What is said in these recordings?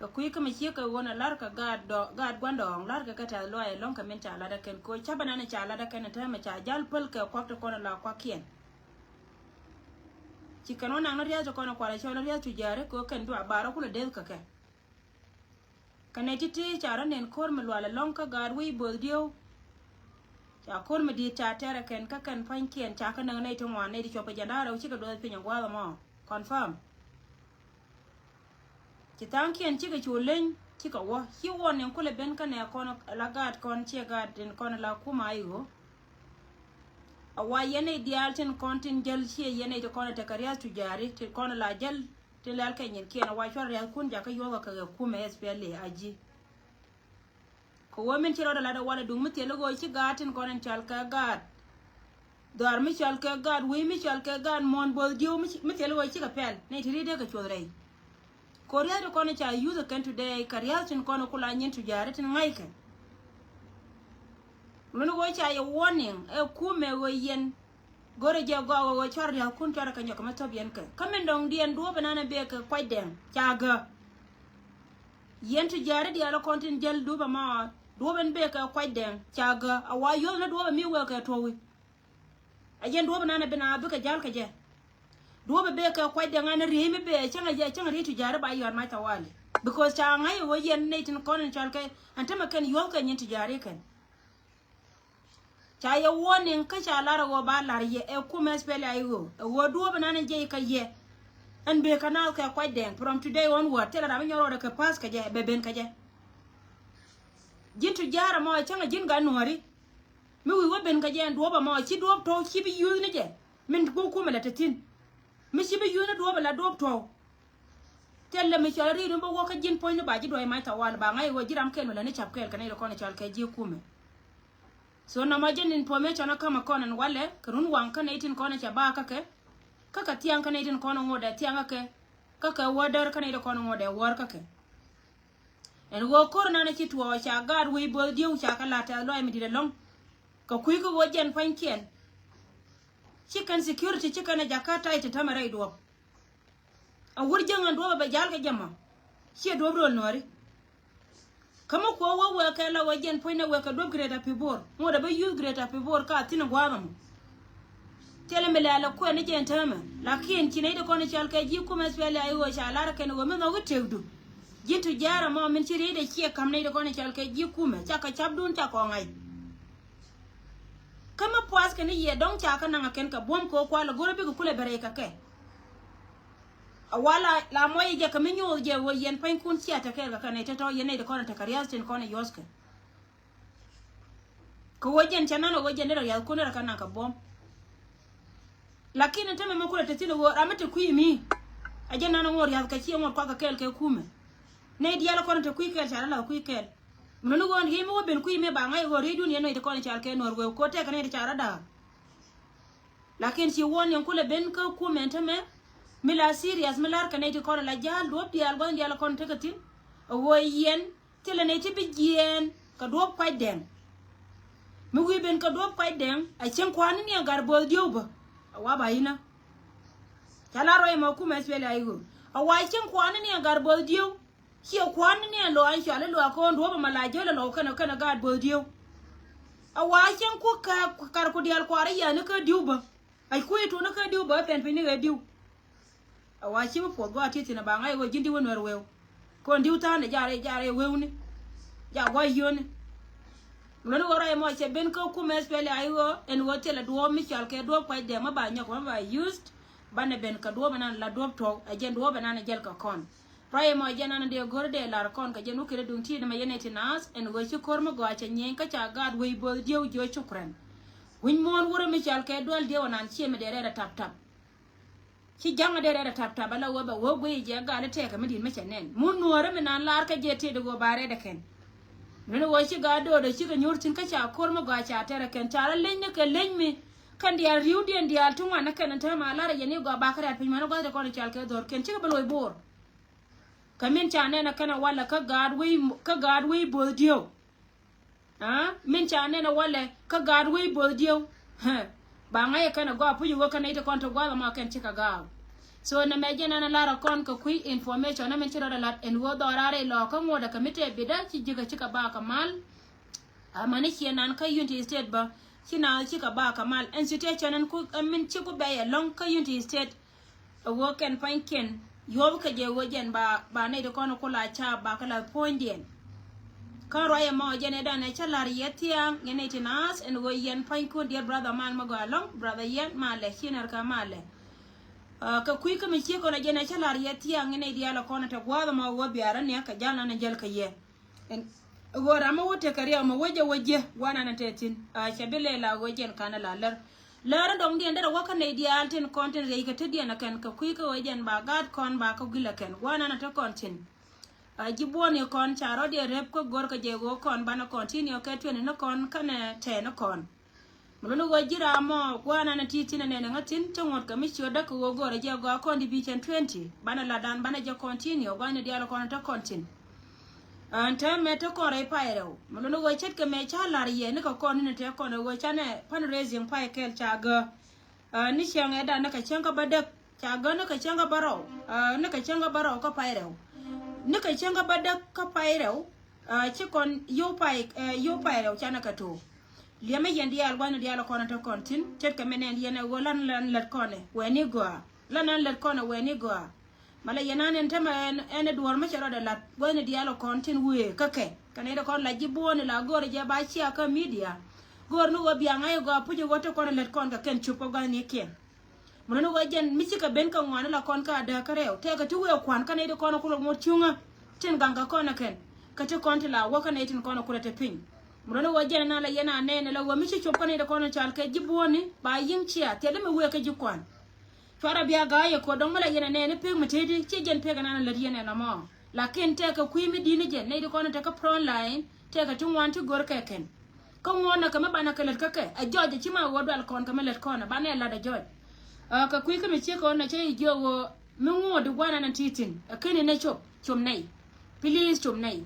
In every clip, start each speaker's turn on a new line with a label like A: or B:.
A: ka kui ka mi chi ka wona lar ka gad gwandong lar ka ta lo ai long ka men cha la da ken ko cha banana cha la da ken ta ma cha jal pul ka kwak to kona la kwa kien chi kan wona ngariya to kona kwala cha riya tu jare ko ken do abara kula del ka ke kana titi cha ran nen kor ma la long ka gad wi bol dio cha kor ma di cha tera ken ka kan fan kien cha ka nang nei to ngwan nei di chopa jandara chi ka do pe nyangwa mo confirm chỉ tăng kiên chỉ cái chủ lên chỉ có wa hi won yang kule ben kan ya kon la gad kon che gad den kon la kuma ayo awa yene dial ten kontin gel che yene to kon ta kariya tu jari te kon la gel te lal kan yen kiena wa shor ya kun ja ka yoga ka kuma SPL aji ko women ci roda la da wala du mutte lo go ci gatin kon chal ka gad dar mi chal ka gad wi mi chal ka gad mon bol dio mi te lo ci ka pel ne ti de ka chodrei Korea do kono cha use kan today career tin kono kula nyin tu jare tin ngai kan mun go cha ya warning e kume go yen gore je go char ya kun char kan yokama to bien ka kamen dong dien do banana be ka kwai den cha ga yen tu jare dia lo kontin jel do ba ma do ben be ka kwai den cha ga awa yo na do ba mi we ka to wi a yen do banana be na be ka jal ka je do be ka kwai den ana ri mi be changa ri tu jare ba yor ma ta wali because cha ngai wo yen ne tin kono chal ka antama kan yo ka nyin tu jare kan cha ya warning ka cha lara go ba lar ye e kuma spell ayo wo do banana je ka ye an be kanal ka kwai den from today onward tell ra nyoro ka pass ka je be ben ka je jitu jara mo changa jin ga nori mi wi wo ben ka je do ba mo chi do to chi bi yu ni je min ko kuma la tatin mi chi bi yu na do ba la do to tell me cha ri no bo ka jin point ba ji do mai ta wal ba ngai wo jiram ken la ni chap kel kan ro ko na chal ka je kuma so na majen information kama kona wale kurun wanka na itin kona cha ba kaka tiang kana itin kona ngoda tiang kaka wadar kana itin kona ngoda war kake en wo korna na chitwa cha gad we bol diu cha kala ta lo mi dire long ka kui ko wojen fankien chicken security chicken Jakarta ite tamara idwo a wurjan ando ba jal ka jama she do bro nori kama ko wa ka la wajen poina wa ka do greta pibor mo da ba use greta pibor ka tin gwama tele me la ko ne jen tama lakin kinai da ko ne chal ka ji kuma spele ayo sha lara ka ne go me no gutewdu jitu jara mo min chiri da ki kam ne da ko ne chal ka ji kuma cha ka chabdun cha ko ngai kama poas ka ne ye don cha ka na ken ka bom ko kwa la goro bi ko kule bare ka ke wala la moy je kaminyo je wo yen pain kun sia ta ke ka ne to yen ne de kono ta kariya tin kono yoske ko wojen chanano wojen ne ya kono ra kana ka bom lakini teme mo kula tetino wo amete kuimi aje nano ngor ya ka chi ngor kwa ka kel ke kume ne dia la kono ta kuikel cha la kuikel munu gon hi mo ben kuime ba ngai go redu ne no de kono cha ke nor go ko te ka ne cha ra da lakini si won yen kula ben ka kume teme mila serious milar kaneti kono la jal do dial gon dial kon tekati wo yen tele ne tibi yen ka do kwai den mi wi ben ka do kwai den a chen kwani ni gar bol dioba wa ba ina kala roy mo kuma spele ayo a wa chen kwani ni gar bol dio ki kwani ni lo an shala lo ko ndo ba mala jelo lo kana gar bol dio a wa chen ku ka kar ku dial kwari ya ne ka dioba ai ku to na ka dioba pen pen ni ga dio awachi mo podgo atiti na bangai go jindi wonwer wew ko ndiuta ne jare wewni ja go yoni ngolo wora mo che ben ko ku mespele ayo en wotela do mi chal ke do kwai de ma ba nya ko ba used bane ben ka do banan la do to ajen do banan jel ka kon praye mo jenana de gorde la kon ka jenu kire dun ti ma yeneti nas en go chi kormo go acha nyen ka cha gad we bol dio jo chukran win mon wora mi chal ke dol de wonan chi me de re tap ki janga de re tap bala wo ba wo gwe je ga le te ka midin me chenen mun nuore me nan lar ka je te de go bare de ken no wo chi ga do de chi ga nyurtin ka cha kor mo ga cha tere ken tara lenye ka lenme kan dia riudi en dia tunwa na ken ta ma lar ye ni go ba kare pin ma no go de ko ni chal ke dor ken chi ga baloy bor kamin cha ne na kana wala ka gad we bol dio ha min cha ne na wala ka gad we bol dio ha ba ngai kana go apu yugo kana ite konto go ma ken chika ga so na me jena na lara kon ko kui information na men chira da lat en wo dorare lo ko ngoda kamite bida ci jiga cika ba kamal amani kenan kai unity state ba kina cika ba kamal en state chanan ku min ci ku baye long kai unity state wo ken panken yob ka je wojen ba ne de kono kula cha ba kala pondien kan roye mo jene da ne chalar yetiang ngene tinas en wo yen panko dear brother man mago long brother yen male hinar ka male ka kui ka mi ko na jene chalar yetiang ngene dia la kono ta gwada ma wo biara ne ka jala na jel ka ye en gora ma wote kariya ma waje wana na tetin shabele la wojen kana lalar lara dong dia ndara waka ne dia alten content re ka tedia na kan ka kui ka wojen ba gad kon ba ka gila ken wana na ta content jibone kon charo dia rep ko gor ka jego kon bana continue ka twen na kon kana te na kon mulo wajira mo wana na titina ne ngatin tongot ka mi choda ko gor jego kon di bichen 20 bana ladan bana je continue wana dia la kon ta content anta me to kore pairo mulo wo chet ka me cha lar ye ne ka kon ne te kon wo chane pan raising pai kel chaga ni shang eda na ka changa badak chaga na ka changa baro na ka changa baro ka pairo ne ka changa badak ka pairo chi kon yo pairo chana ka to le me yendi al wana dia la kon ta kontin chet ka menen ye ne wo lan lat kone we ni go lan lat kone we ni go mala yenanen tema ene duwar ma charo da lat wone dialo kontin we kake kane da kon la jibone la gore je ba chi aka media gor no go bianga yo go pujo go to kon let kon ka ken chupo ga ni ken mono go jen mi chika ben ka ngwana la kon ka da kareo te ka tuwe kwan kane da kon ko mo chunga ten ganga kon ken ka te kon la wo kane tin kon ko te pin mono go jen na la yena ne la wo mi chi chupo kane da kon chal ke jibone ba yin chia te le me we ka jikwan fara biya ga ya ko don mala yana ne pe mutedi ci jen pe ga nan la yana na mo lakin te ka kuimi dini jen ne ko na ta ka front line te ka tun want gor ka ken kon wona ka mabana ka let ka ke a joje ci ma wodo al kon ka melet kona ba ne la da joj ka kui ka mi ci ko na ce jo wo mi ngodo gwana na titin akene ne chop chom nei please chom nei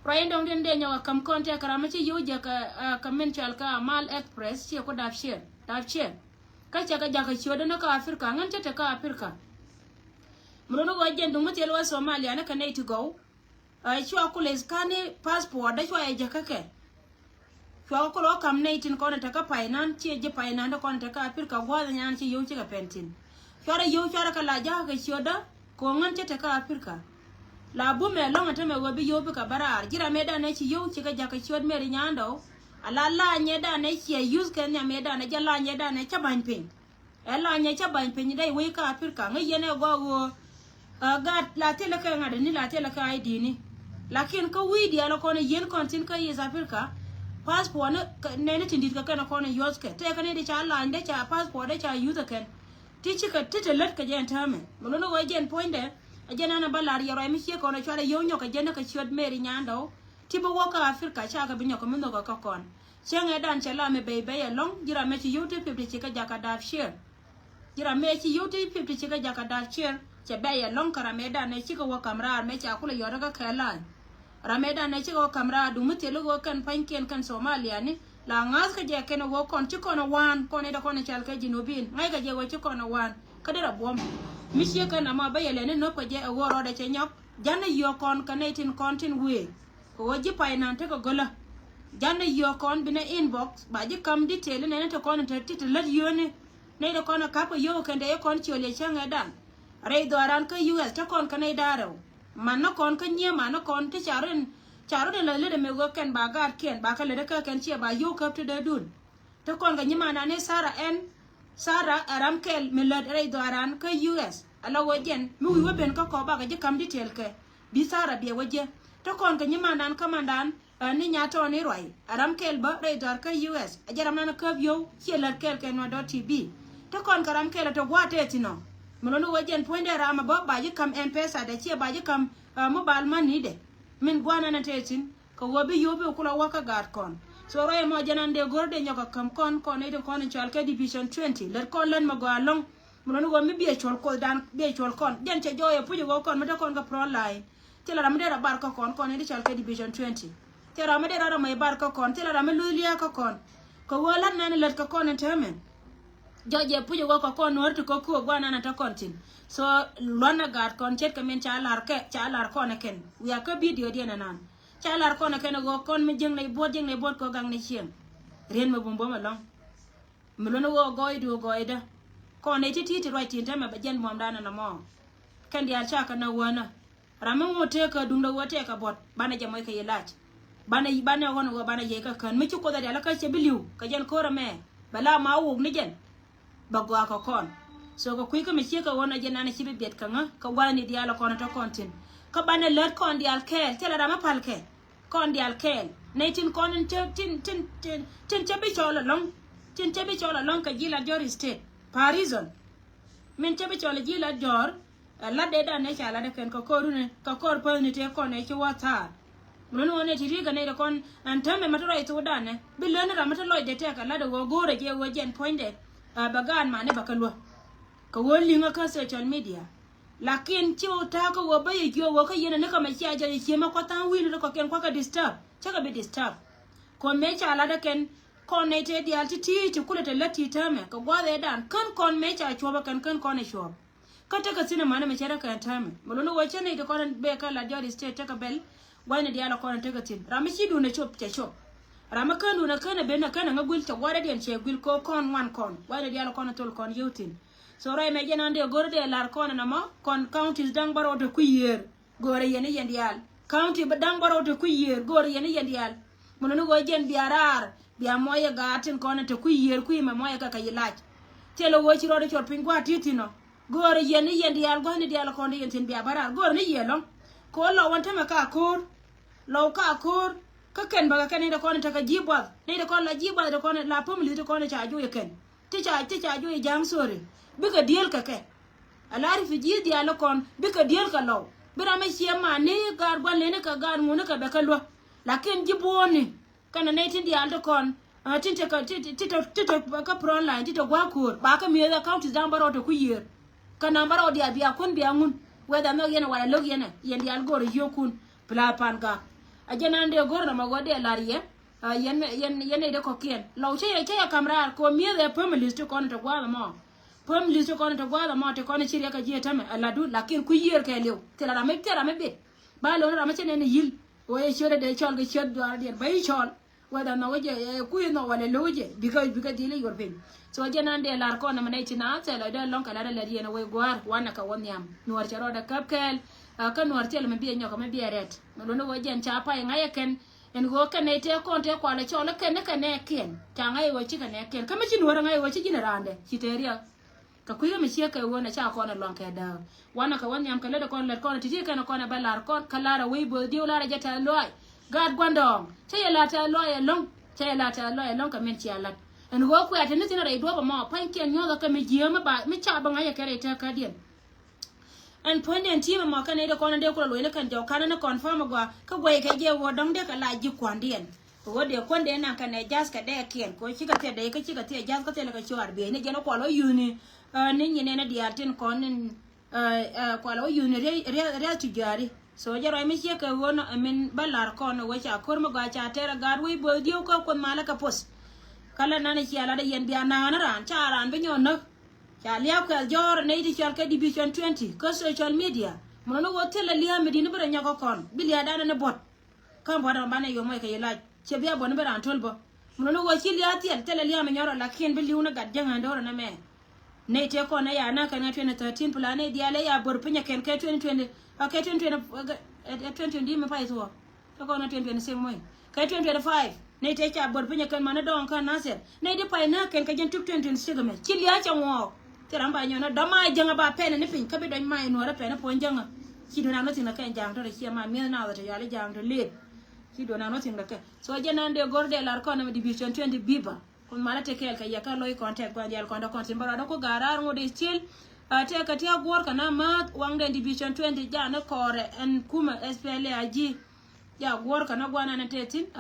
A: Ryan dong den de nyawa kam kon te kara ma ci yo je ka men chal ka mal express ci ko daf share kacha ka jaka choda na ka Afrika ngan tete ka Afrika mulono go jendo mutel wa Somalia na kanai to go chwa kule skani passport da chwa e jaka ke chwa ko lo kam nei tin ko na ta ka painan che je painan da ko na ta ka Afrika gwa da nyan chi yo chi ka pentin chwa yo chwa ka la jaka ka choda ko ngan tete ka Afrika la bu me lo ngata me go bi yo bi ka barar jira me da na chi yo chi ka jaka chod me ri nyando ala la nyeda ne chi use kan ya meda ne jala nyeda ne chaban pin ela nya chaban pin dai we ka Afrika ngai yene go ga la tele ka ngada ni la tele ka ID ni lakin ko wi dia la ko ne yen kontin ka yes Afrika passport ne ne tindit ka kana ko ne use ka te ka ne de cha la inde cha passport de cha use ka ti chi ka tete let ka jen tame mo no go jen point de ajena na balari ya ro mi chi ko na chara yo nyo ka jen ka chiod meri nyando tibo woka Afrika chaka binyo ko mindo ka kon chenge dan chala me bebe ya long jira me chi yote 50 chika jaka daf share jira me chi yote 50 chika jaka daf share che be ya long kara me dan ne chika wo kamra me cha kula yora ka kala rameda ne chika wo kamra du mute lo kan panken kan Somalia ni la ngas ka je ken wo kon chi kono wan kon da kon chal ka jinubin ngai ka je wo chi kono wan kadara bom mi chi ka na ma bayele ne no ko je wo ro da che nyok jana yo kon kanetin kontin we ko waji painante ko gola janne yo kon bina inbox baji kam detail ne to kon te lat yone ne do kon ka ko yo kende e kon chole changa dan re do aran ka US to kon kanai daro man no kon ka nye man no kon te charo de le me go ken ba gar ken ba ka le ka ken che ba yo ka to de dun to kon ga nyima na ne Sara aram kel me le re do aran ka US ala wojen mi wi ben ka ko ba ga kam detail ke bi Sara bi woje to kon ka nyima nan kamandan ni nyato ni roi aram kel ba re dar ka US ajaram nan ka yo chelar kel ken no .tv to kon karam kel to gwate tino mono wajen point rama ba ji kam mpesa da che ba ji kam mobile money de min gwana na tetin ko wobi yobe kula waka gad kon so roye mo janande gorde nyoka kam kon ne de kon chal ka division 20 ler kon len ma go along mono go mi be chol ko dan be chol kon jen che joye pujo go kon mata kon ga pro line tela ramde ra bar ka kon ne de chal ka division 20 tera ramde ra mai bar ka kon tela ramde lulia ka kon ko wala nan let ka kon temen George pujo ko kon nor to ko gwana na ta kontin so lona gad kon chet kamen chalar ko na ken we are ka video dia nan chalar ko na ken go kon mi jeng nei bot ko gang ni chiem ren me bumbo ma long me lono go goidu goida ko ne titi right tin ta ma bajen mom dana na mo kan dia chaka na wana ramu mo te ka dunda wote ka bot bana jamoy ka yelach bana wono go bana ye ka kan mi ko da ala ka che biliu ka jen ko rame bala ma wu ni jen bagwa ka kon so ko kuika mi cheka wona jena na chibe bet kanga ka wani di ala kon to kontin ka bana lot kon di al kel tela rama palke kon di al kel netin kon tin chabe chola long ka jila jor state parison min chabe chola jila jor la de da ne chala de ken ko korune ka kor pa ni te kon e ki wata muno wona ti riga ne kon antame matoro itu dane bilone ramata loy de te ka la de go gore je wo jen pointed bagan mane bakalwa ka woli nga ka social media lakin chiwo ta ko wo baye jo wo ka yena ne ka ma chi aja chi ma ko tan win ko ken ko ka disturb chaka be disturb ko me cha la da ken kon ne te di alti ti kula te lati tame ka gwa de dan kan kon me cha chwa ba kan kon ne shop ka ta ka sina mane me cha ka tame mulo wo chene de kon be ka la jori state ta ka bel wani di ala kon te ka tin ramishi du ne chop te chop ramakanu na kana bena kana ngagul ta wara den che gul ko kon wan kon wala di ala kon tol kon yutin so ray me jena ande gorde lar kon na ma kon counties dang baro to kuyer gore yene yendial county dang baro to kuyer gore yene yendial mono no go jen biarar bia moye gatin kon to kuyer kuima moye ka kayilaj telo wo ci rodo chor pingwa titino gore yene yendial go ne di ala kon yentin bia barar gore ne yelo ko lo wanta maka kor lo ka kor ka ken baga ken da kon ta ka jibwa ne da kon la jibwa da kon la pomli da kon cha ju ken ti cha ju jang sore biga diel ka ke alari fi ji dia la kon biga diel ka law bira me shema ne gar gwan le ne ka gar mu ne ka be ka lo lakin jiboni kana ne tin dia da kon tin te ka ti ka pron line ti to gwa kur ba ka mi da count down baro to ku yer kana baro dia bia kun bia ngun weda me yena wala log yena yendi al gor yokun pla pan ga ajana ande gorna magode lariye yen de ko kien law che ya kamra ko mi de families to kon to gwa mo families to kon to gwa mo te kon chiri ka je tame aladu lakin ku yer ke lew tela me be ba lo na ma che ne yil o e chere de chol ge ched do de bay chol wada no je ku no wala loje because dile yor ben so ajana ande lar ko na manai tina tela de lon kala de yen we gwar wana ka wonyam nuar charo da kapkel ka nuar tel me bi nyoka me bi ret no no jen cha pa ngaye ken en go ken ne te kon te kwala chola ken ne ken ta ngaye wo chi ken ne ken kama chi nuar ngaye wo chi jinarande chiteria ka kuyo me chia ka wona cha ko na lon ka da wana ka wanyam kala de kon le kon ti ka na kon ba lar kon kala we bo di lara jata loy gad gwandong che la ta loy long che la ta loy long ka men chi alat en go ku atene tin re do ba mo pan ken nyo ka me jiema ba me cha ba ngaye kare ta ka dien and point and team ma kan de kon de ko lo ne kan jaw kan na confirm gwa ka gwe ka je wo dong de ka la ji kwandien wo de kon de na kan jas ka de kien ko chi ka te de ka chi ka te jas ka te la ka chuar be ne je no ko lo yuni ni ni ne dia tin kon ko lo yuni re tu jari so je ro mi che ka wo no amen balar kon wo cha kor ma gwa cha te ra gar wi bo dio ko kon mala ka pos kala na ne chi ala de yen bia na ran cha ran be nyon no ya liya ko jor ne di chal ka division 20 ko social media mono wo tele liya medina bara nyako kon bilia dana ne bot kan boda bana yo moy ka yela che bia bon bara antolbo mono wo chi liya tele liya me nyoro lakin bili una gad janga ndoro na me ne te ko na ya na kana 2013 plan ne dia le ya bor pinya ken ka 2020 ka 2020 di me pa iso to ko na 2026 moy ka 2025 ne te cha bor pinya ken mana don kan naser ne di pa na ken ka jen 2026 me chi liya cha wo teramba nyona dama janga ba pene ne pin kabe don mai no ra pene pon janga ki do na no tin ka jang to re ma mi na da ya le jang to le ki do na no tin ka so jena ande gorde lar ko na division 20 biba kun mala te kel ka ya ka loy contact ba dial ko da kon tin bara ko garar ngo de still te ka tia gor kana ma wangde division 20 ja na kore en kuma SPLA aji ya gor kana gwana na tetin